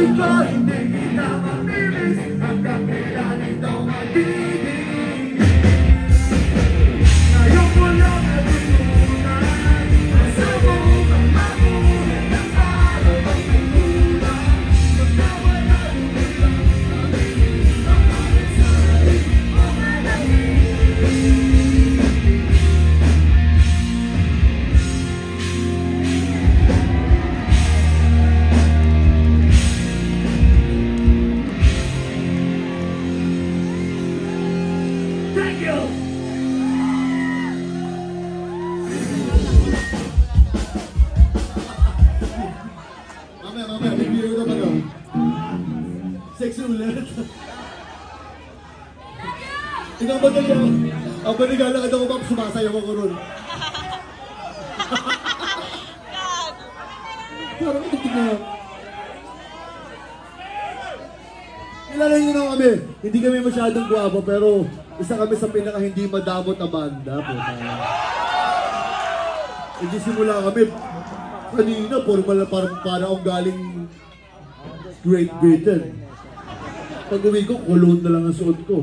Sabi ko, hindi kita mamimiss hanggang kailan ito magiging. Ngayon ko lang natutunan sa buong magulat ng araw ang pagkulang. Magkawala lumilang mabilis ang pag-asay o malahing. Thank you! Mamaya, bibigyan ko naman ako. Sexy ulit. Ikaw ba ganyan? Ang panigalakad ako ba, sumasayaw ako ron. Parang ito tingnan. Kilala nyo na kami. Hindi kami masyadong guwapo, pero isa kami sa pinaka hindi madamot na banda. Hindi simula kami. Kanina, formal na parang akong galing Great Britain. Pag uwi ko, cologne na lang ang suot ko.